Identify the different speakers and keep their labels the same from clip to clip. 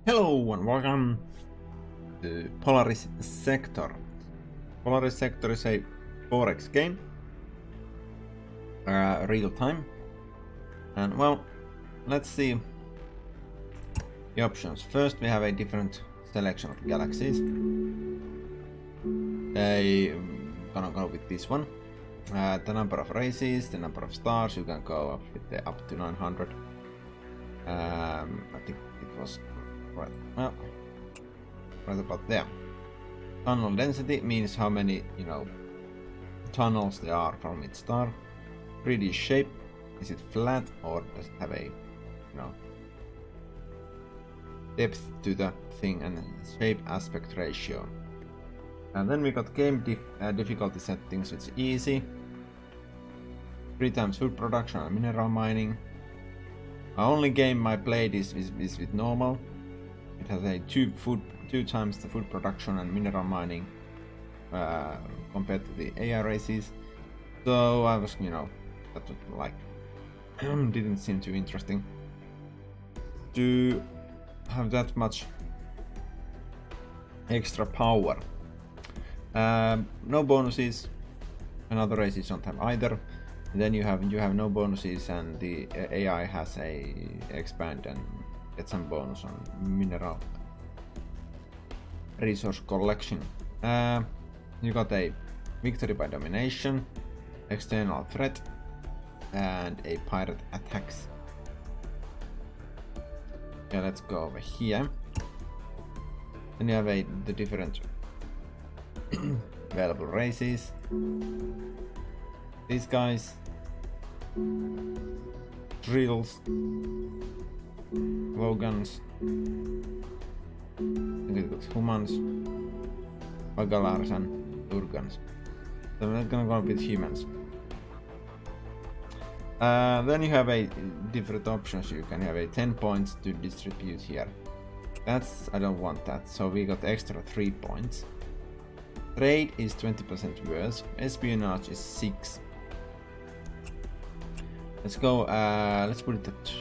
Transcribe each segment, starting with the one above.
Speaker 1: Hello and welcome to Polaris Sector. Polaris Sector is a 4X game, real time, and well, let's see the options. First, we have a different selection of galaxies. I'm gonna go with this one. The number of races, the number of stars, you can go up with up to 900. I think it was right, well, right about there. Tunnel density means how many, tunnels there are from its star. 3D shape, is it flat or does it have a, depth to the thing, and shape aspect ratio. And then we got game difficulty settings, which is easy. 3 times food production and mineral mining. The only game I played is with normal. It has a 2 times the food production and mineral mining compared to the AI races. So I was, that was like didn't seem too interesting to have that much extra power. No bonuses, and other races don't have either. And then you have no bonuses, and the AI has a expand and get some bonus on mineral resource collection. You got a victory by domination, external threat, and a pirate attacks. Yeah, let's go over here. Then you have the different available races. These guys, drills, Logans, humans, Bagalars, and Urgans. So we're gonna go with humans. Then you have a different options. You can have a 10 points to distribute here. I don't want that. So we got extra 3 points. Trade is 20% worse. Espionage is 6. Let's go. Let's put it at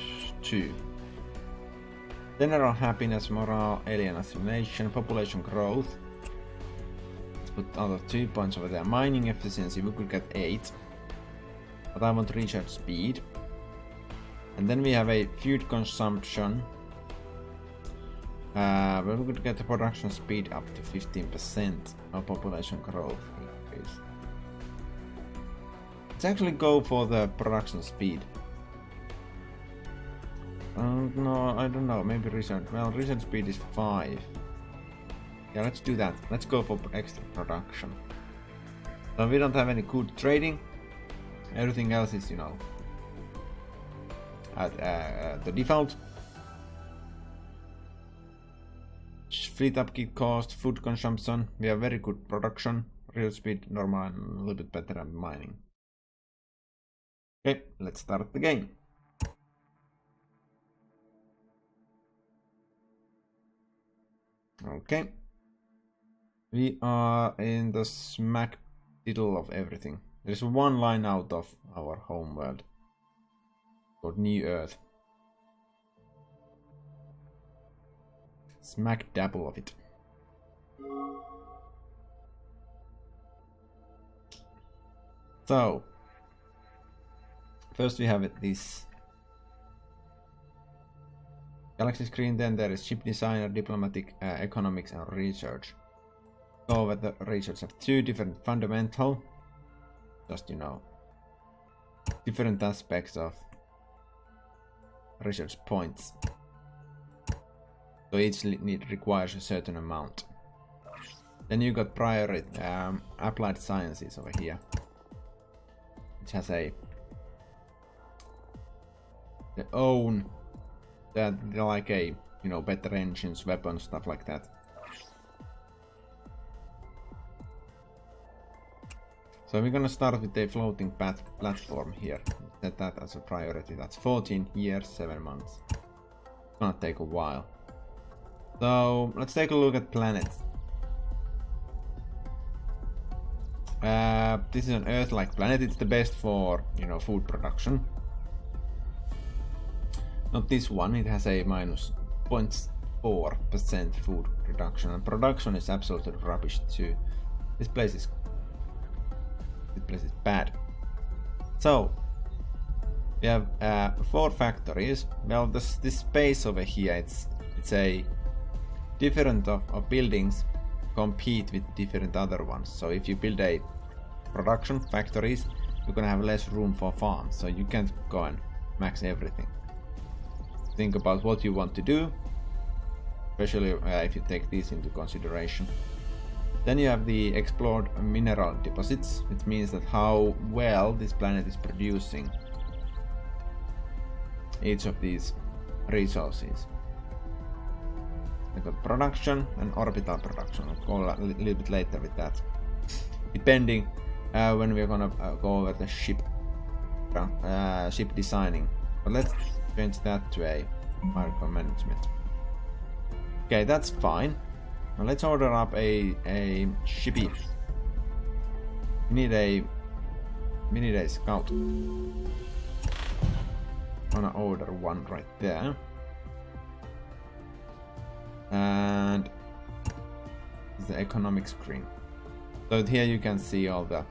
Speaker 1: 2. General happiness, morale, alien assimilation, population growth. Let's put other 2 points over there. Mining efficiency, we could get 8. But I want research speed. And then we have a food consumption. But we could get the production speed up to 15%. Or population growth increase. Let's actually go for the production speed. No, I don't know. Maybe research. Well, research speed is 5. Yeah, let's do that. Let's go for extra production. So we don't have any good trading. Everything else is, at the default. Fleet upkeep cost, food consumption. We have very good production. Real speed, normal, and a little bit better at mining. Okay, let's start the game. Okay. We are in the smack middle of everything. There's one line out of our home world called New Earth. Smack dabble of it. So first we have this galaxy screen, then there is ship designer, diplomatic, economics, and research. So over the research have 2 different fundamental, just different aspects of research points. So each requires a certain amount. Then you got priority applied sciences over here, which has their own that like a better engines, weapons, stuff like that. So we're gonna start with a floating platform here. Set that as a priority. That's 14 years, 7 months. It's gonna take a while. So let's take a look at planets. This is an Earth-like planet. It's the best for food production. Not this one. It has a minus 4% food reduction, and production is absolutely rubbish too. This place is bad. So we have 4 factories. Well, this space over here, it's a different of buildings compete with different other ones. So if you build a production factories, you're gonna have less room for farms, so you can't go and max everything. Think about what you want to do, especially if you take these into consideration. Then you have the explored mineral deposits, which means that how well this planet is producing each of these resources. We got production and orbital production. I'll go a little bit later with that, depending when we're gonna go over the ship designing. But let's change that to a micromanagement. Okay, that's fine. Now let's order up a shippy. We need a scout. Gonna order one right there. And the economic screen. So here you can see all the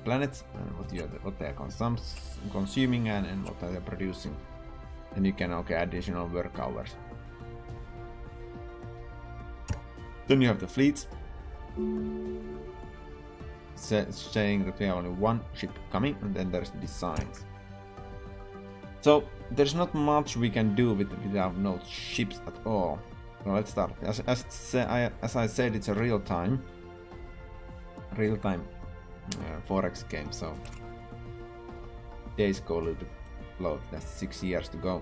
Speaker 1: planets and what they are consuming and what they are producing. And you can additional work hours. Then you have the fleets, saying that we have only one ship coming, and then there's designs. So there's not much we can do without no ships at all. So let's start. As I said, it's a real-time Forex game, so days go a little bit slow. There's 6 years to go.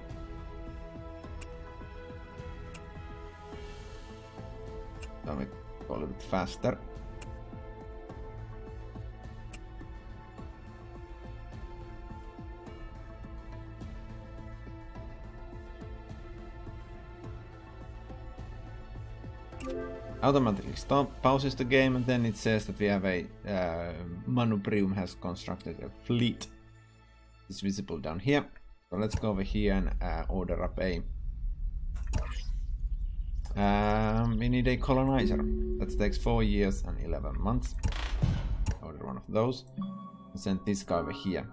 Speaker 1: So we go a little bit faster. Automatically pauses the game, and then it says that we have a Manubrium has constructed a fleet. It's visible down here. So let's go over here and order up a. We need a colonizer. That takes 4 years and 11 months. Order one of those. And send this guy over here.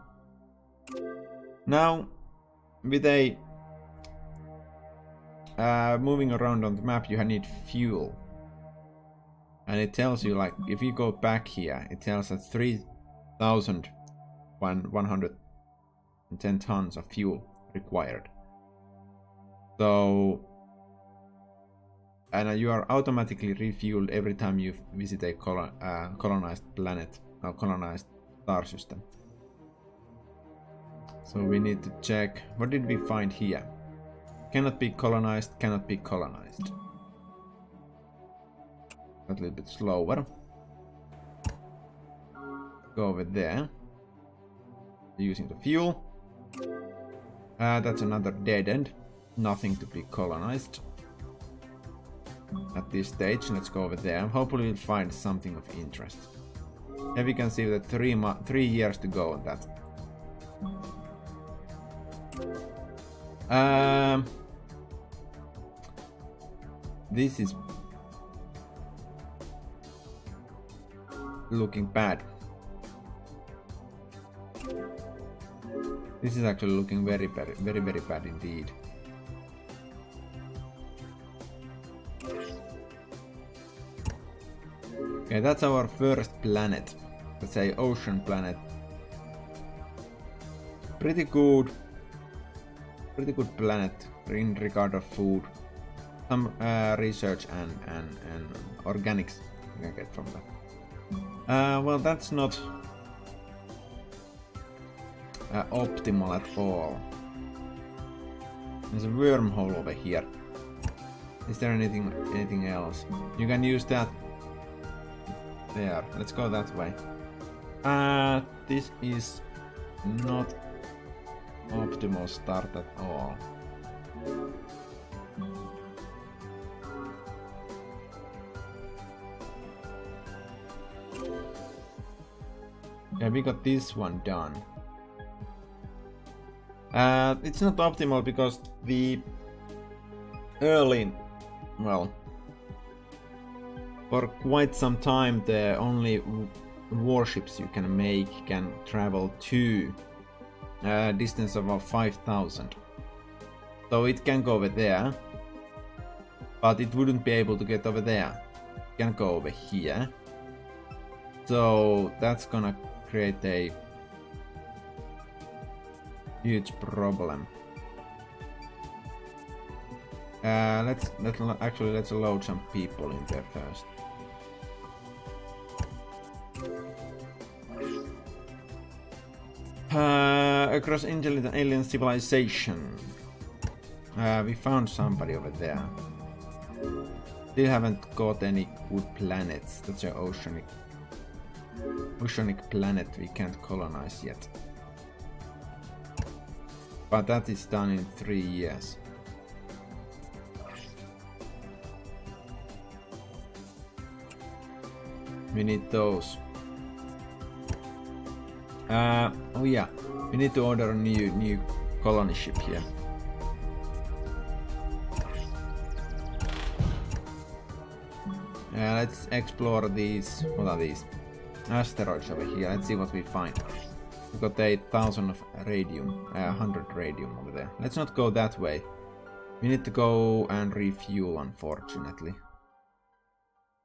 Speaker 1: Now, with a moving around on the map, you need fuel. And it tells you, like, if you go back here, it tells us 3,110 tons of fuel required. So, and you are automatically refueled every time you visit a colonized planet or colonized star system. So we need to check. What did we find here? Cannot be colonized, cannot be colonized. A little bit slower. Go over there. Using the fuel. That's another dead end. Nothing to be colonized at this stage. Let's go over there. Hopefully we'll find something of interest. Here we can see that 3 years to go on that. This is looking bad. This is actually looking very bad indeed. Okay, that's our first planet. Let's say ocean planet. Pretty good planet in regard of food. Some research and organics you can get from that. Well, that's not optimal at all. There's a wormhole over here. Is there anything else? You can use that there. Let's go that way. This is not optimal start at all. Yeah, we got this one done. It's not optimal because the early, well, for quite some time the only warships you can make can travel to a distance of about 5,000. So it can go over there, but it wouldn't be able to get over there. It can go over here. So that's gonna create a huge problem. Let's load some people in there first. Across intelligent alien civilization. We found somebody over there. Still haven't got any good planets. That's an oceanic planet we can't colonize yet. But that is done in 3 years. We need those. Oh yeah, we need to order a new colony ship here. Let's explore these. What are these? Asteroids over here. Let's see what we find. We got 8,000 of radium, 100 radium over there. Let's not go that way. We need to go and refuel, unfortunately.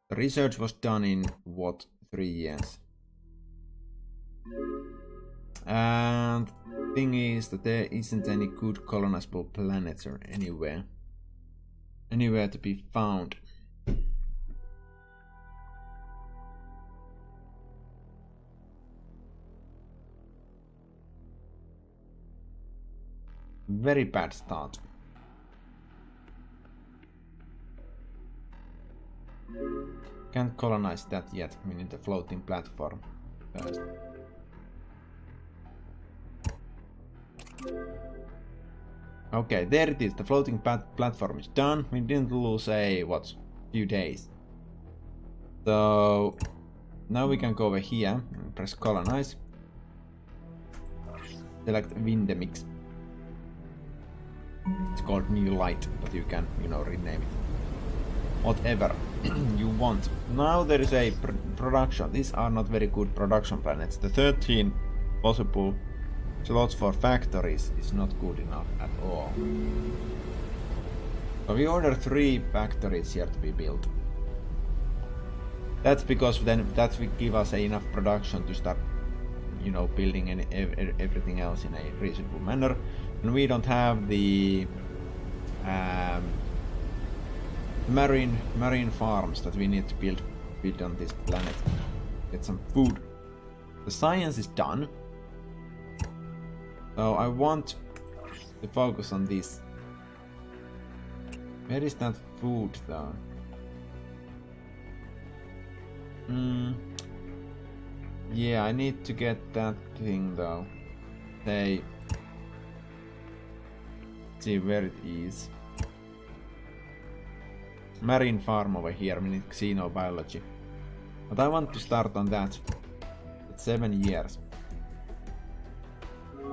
Speaker 1: The research was done in, what, 3 years? And the thing is that there isn't any good colonizable planets or anywhere to be found. Very bad start. Can't colonize that yet. We need a floating platform first. Okay, there it is. The floating platform is done. We didn't lose few days. So now we can go over here and press colonize. Select Windemix. It's called New Light, but you can, rename it. Whatever you want. Now there is a production. These are not very good production planets. The 13 possible slots for factories is not good enough at all. So we order 3 factories here to be built. That's because then that will give us enough production to start, building everything else in a reasonable manner. And we don't have the marine farms that we need to build on this planet. Get some food. The science is done. So I want to focus on this. Where is that food though? Yeah, I need to get that thing though. See where it is. Marine farm over here, we need xenobiology. But I want to start on that. It's 7 years.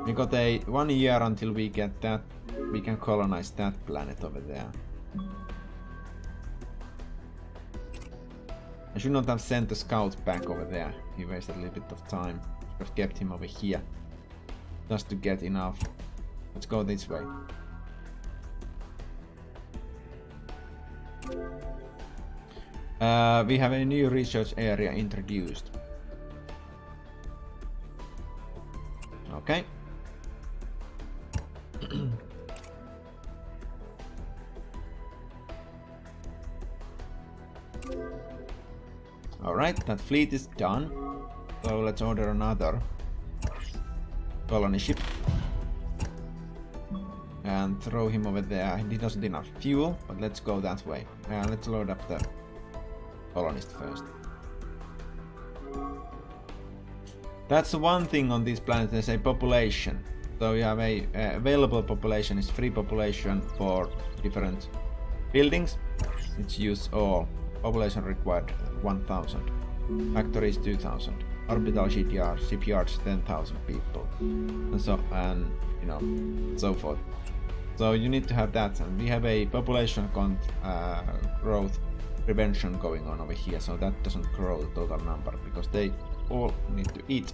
Speaker 1: We got 1 year until we get that. We can colonize that planet over there. I should not have sent the scout back over there. He wasted a little bit of time. Should have kept him over here. Just to get enough. Let's go this way. We have a new research area introduced. Okay. Alright, that fleet is done. So let's order another colony ship. And throw him over there. He doesn't have enough fuel, but let's go that way. Let's load up the colonist first. That's the one thing on this planet, there's a population. So you have a available population is free population for different buildings. It's use all. Population required 1,000. Factories 2,000. orbital shipyards 10,000 people, and so so forth. So you need to have that, and we have a population growth prevention going on over here, so that doesn't grow the total number because they all need to eat.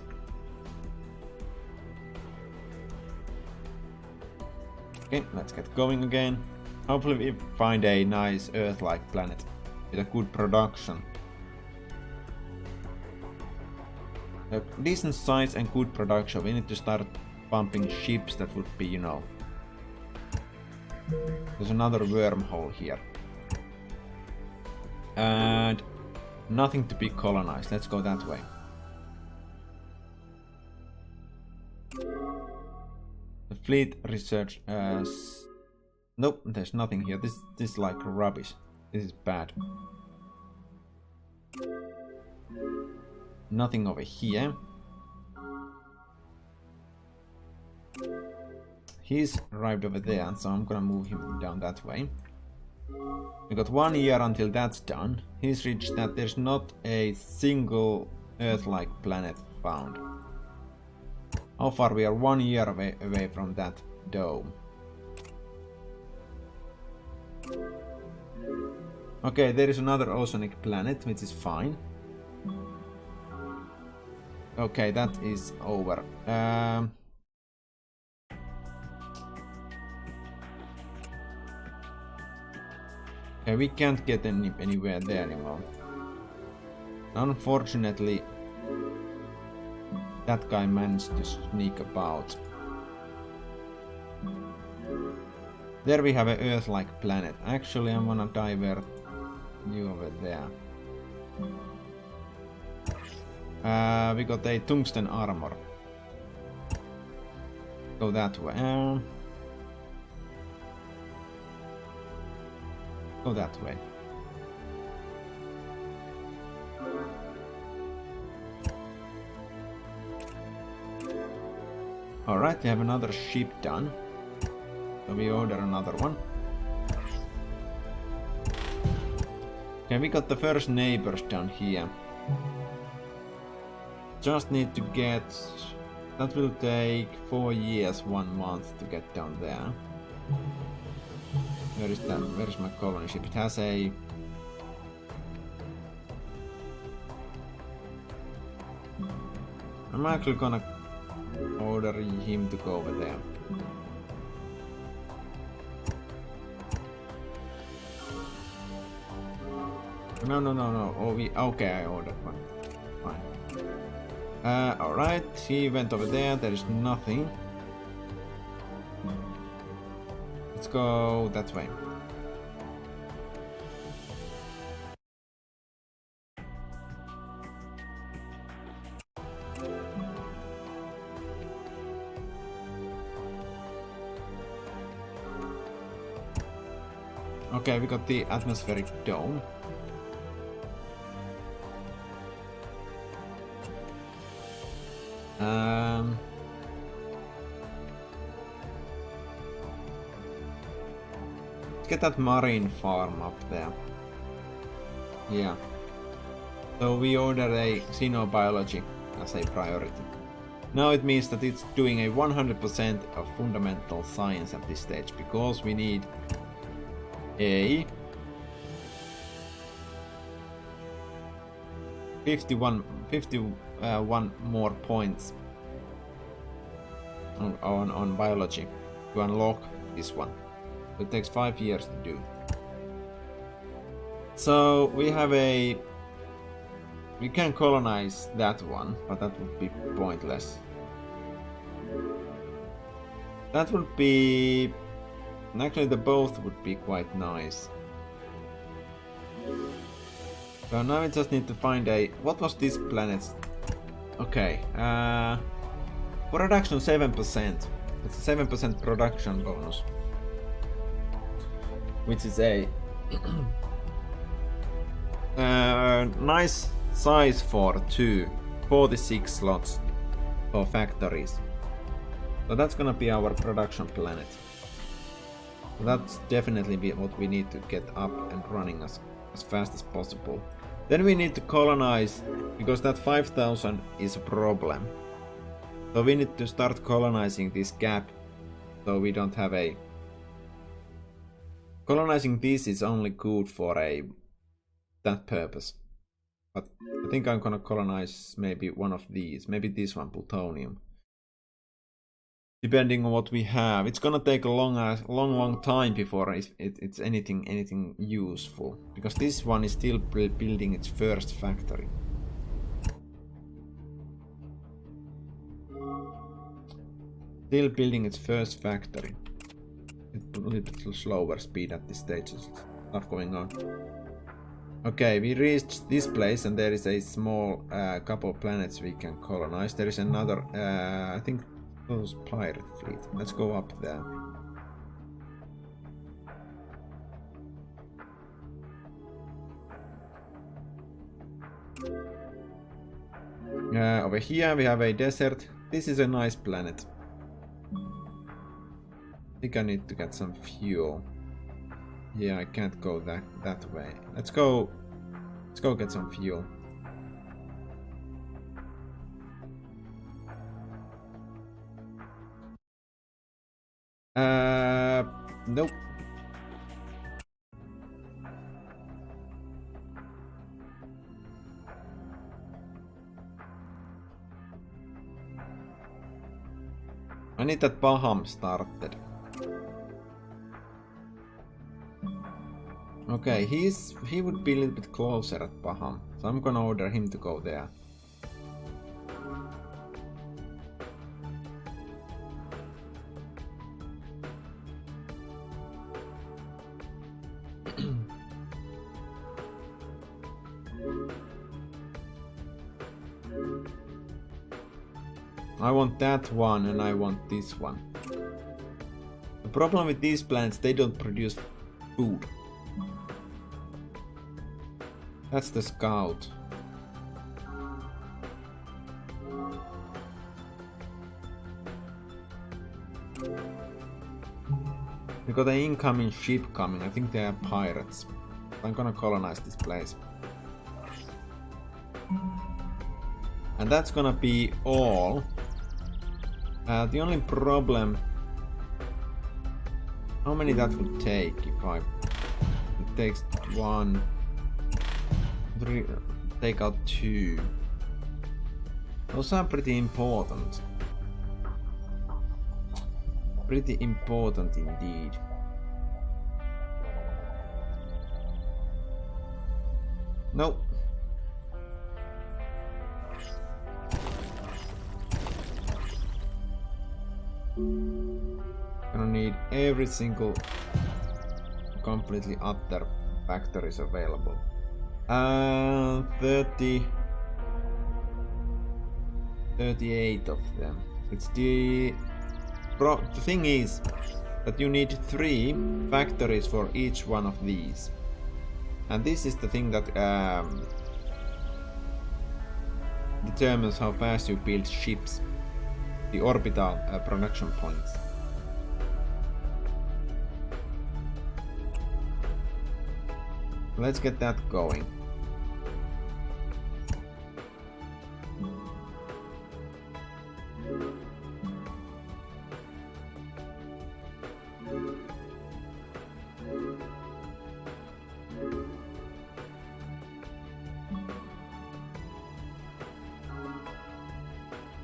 Speaker 1: Okay, let's get going again. Hopefully we find a nice Earth-like planet with a good production. A decent size and good production. We need to start pumping ships that would be, There's another wormhole here. And nothing to be colonized. Let's go that way. The fleet research. Nope, there's nothing here. This is like rubbish. This is bad. Nothing over here. He's arrived over there, so I'm gonna move him down that way. We got 1 year until that's done. He's reached that there's not a single Earth-like planet found. How far we are? 1 year away from that dome. Okay, there is another oceanic planet, which is fine. Okay, that is over. Okay, we can't get anywhere there anymore. Unfortunately, that guy managed to sneak about. There we have an Earth-like planet. Actually, I'm gonna divert you over there. We got a tungsten armor. Go that way. Go that way. Alright, we have another ship done. So we order another one. Okay, we got the first neighbors down here. Just need to get... That will take 4 years, 1 month to get down there. Where is that? Where is my colony ship? It has a... I'm actually gonna order him to go over there. No. Oh, okay, I ordered one. Fine. Alright, he went over there. There is nothing. Let's go that way. Okay, we got the atmospheric dome. Let's get that marine farm up there. Yeah. So we ordered a xenobiology as a priority. Now it means that it's doing a 100% of fundamental science at this stage, because we need a 51 more points on biology to unlock this one. It takes 5 years to do. So we have a... We can colonize that one, but that would be pointless. That would be... Actually, the both would be quite nice. So now we just need to find a... What was this planet's... Okay. Production 7%. It's a 7% production bonus. Which is a... nice size for 46 slots for factories. So that's gonna be our production planet. So that's definitely what we need to get up and running as fast as possible. Then we need to colonize, because that 5,000 is a problem. So we need to start colonizing this gap, so we don't have a... Colonizing this is only good for that purpose. But I think I'm gonna colonize maybe one of these, maybe this one, plutonium. Depending on what we have, it's gonna take a long time before it's anything useful, because this one is still building its first factory. Still building its first factory. It's a little bit slower speed at this stage. Stuff going on. Okay, we reached this place, and there is a small couple of planets we can colonize. There is another, I think. Those pirate fleet. Let's go up there. Over here we have a desert. This is a nice planet. I think I need to get some fuel. Yeah, I can't go that way. Let's go get some fuel. Nope. I need that Baham started. Okay, he would be a little bit closer at Baham, so I'm gonna order him to go there. I want that one and I want this one. The problem with these plants, they don't produce food. That's the scout. We got an incoming ship coming. I think they are pirates. I'm gonna colonize this place. And that's gonna be all. The only problem... How many that would take if I... It takes 1... 3... Take out 2. Those are pretty important. Pretty important indeed. Nope. Gonna need every single completely other factories available. 38 of them. It's the thing is that you need 3 factories for each one of these. And this is the thing that determines how fast you build ships. The orbital production points. Let's get that going.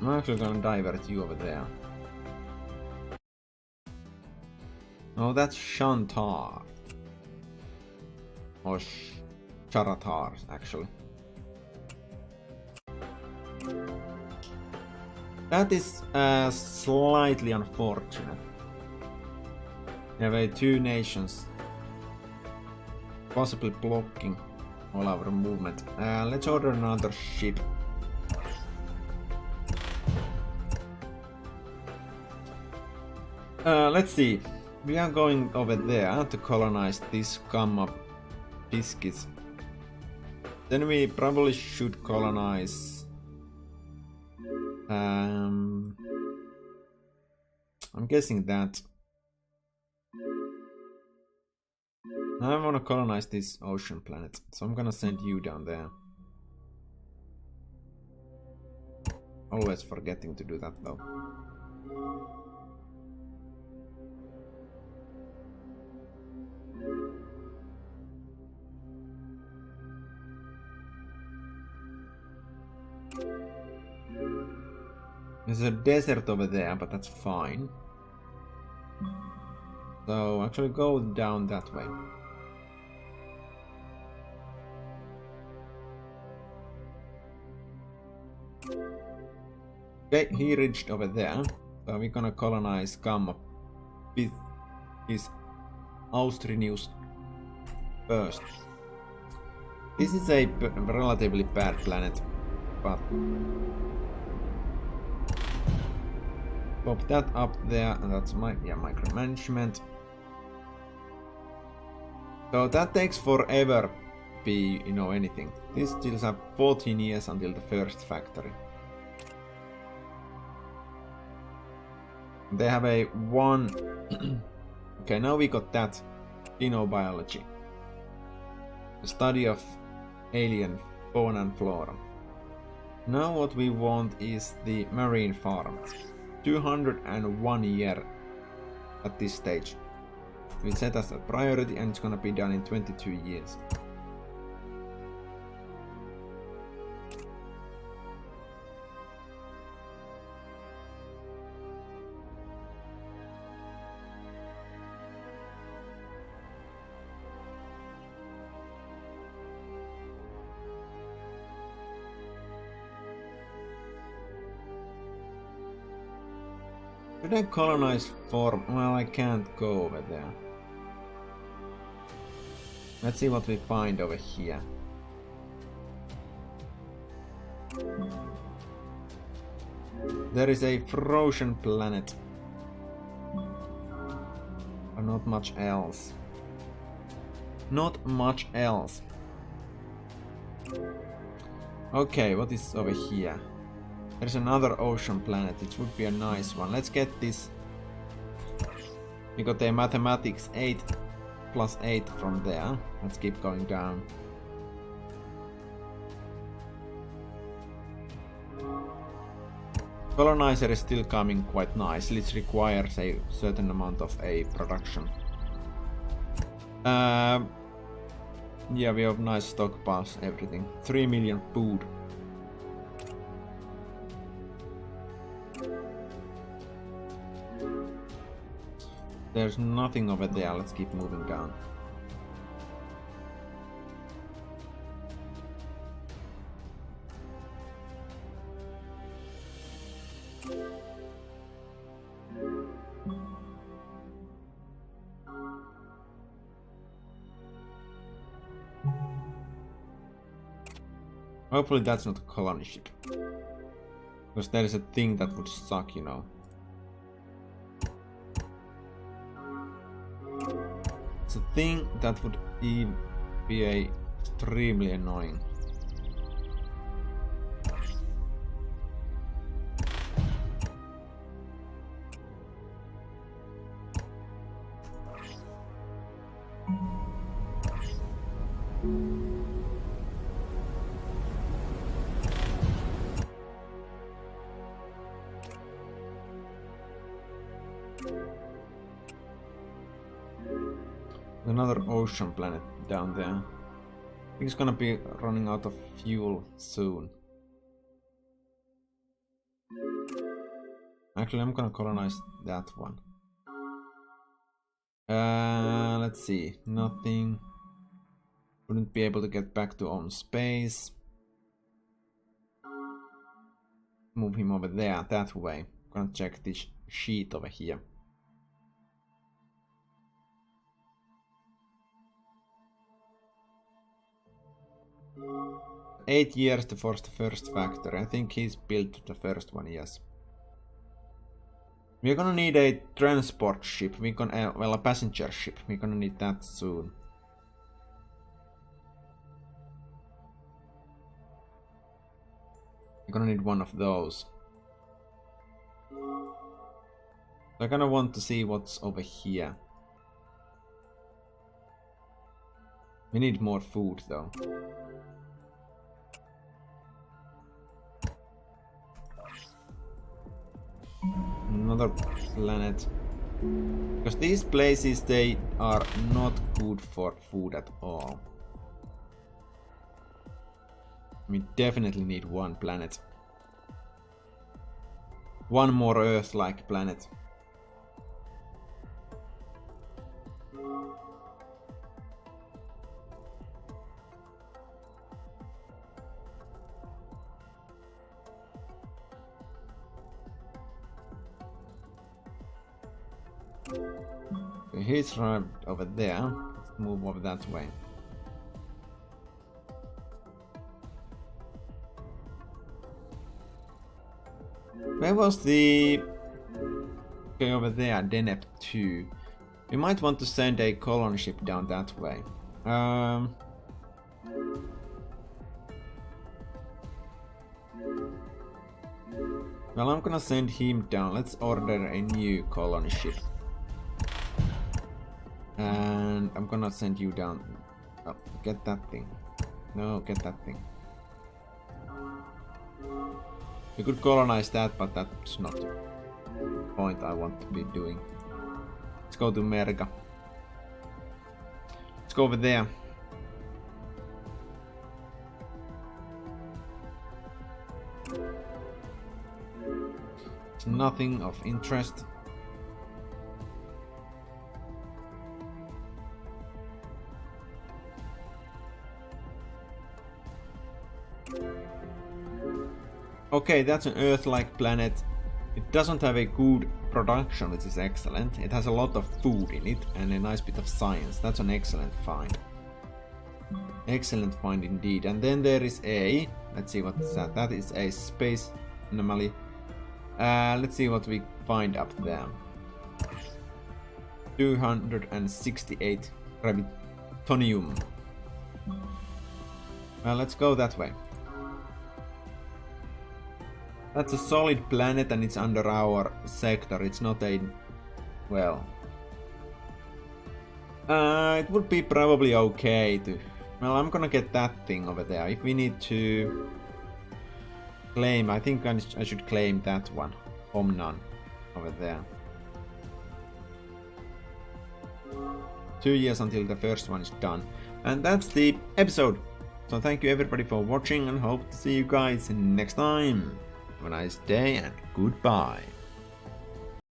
Speaker 1: I'm actually gonna divert you over there. Oh, that's Shantar. Or Charatar, actually. That is slightly unfortunate. We have 2 nations possibly blocking all our movement. Let's order another ship. Let's see. We are going over there to colonize this Gamma biscuits. Then we probably should colonize. I'm guessing that. I want to colonize this ocean planet, so I'm gonna send you down there. Always forgetting to do that though. There's a desert over there, but that's fine. So actually go down that way. Okay, he reached over there. So we're gonna colonize Gamma with his Austrinius first. This is a relatively bad planet, but pop that up there, and that's my micromanagement. So that takes forever to be, anything. This still have 14 years until the first factory. They have a one. Okay, now we got that. Xenobiology. The study of alien fauna and flora. Now what we want is the marine farm. 201 year at this stage. We set as a priority and it's gonna be done in 22 years. Should I colonize form? Well, I can't go over there. Let's see what we find over here. There is a frozen planet. But not much else. Not much else. Okay, what is over here? There's another ocean planet, it would be a nice one. Let's get this. We got a mathematics 8 plus 8 from there. Let's keep going down. Colonizer is still coming quite nicely. It requires a certain amount of a production. Yeah, we have nice stockpiles, everything. 3 million food. There's nothing over there, let's keep moving down. Hopefully that's not a colony ship. Because there is a thing that would suck, It's a thing that would be extremely annoying. Another ocean planet down there. I think it's gonna be running out of fuel soon. Actually, I'm gonna colonize that one. Let's see. Nothing. Wouldn't be able to get back to own space. Move him over there, that way. Gonna check this sheet over here. Eight years to force the first factory. I think he's built the first one, yes. We're gonna need a transport ship. We're gonna, well, a passenger ship. We're gonna need that soon. We're gonna need one of those. I kinda want to see what's over here. We need more food though. Another planet. Because these places, they are not good for food at all. We definitely need one planet. One more Earth-like planet. So he's right over there. Let's move over that way. Where was the... Okay, over there, Deneb 2. We might want to send a colony ship down that way. Well, I'm gonna send him down. Let's order a new colony ship. And I'm gonna send you down. Oh, get that thing. No, get that thing. You could colonize that, but that's not the point I want to be doing. Let's go to Merga. Let's go over there. It's nothing of interest. Okay, that's an Earth-like planet. It doesn't have a good production, which is excellent. It has a lot of food in it and a nice bit of science. That's an excellent find. Excellent find indeed. And then there is a... Let's see what's that. That is a space anomaly. Let's see what we find up there. 268 gravitonium. Well, let's go that way. That's a solid planet and it's under our sector. It's not a... well... it would be probably okay to... Well, I'm gonna get that thing over there. If we need to... claim, I think I should claim that one. Omnan. Over there. 2 years until the first one is done. And that's the episode. So thank you everybody for watching and hope to see you guys next time. Have a nice day and goodbye.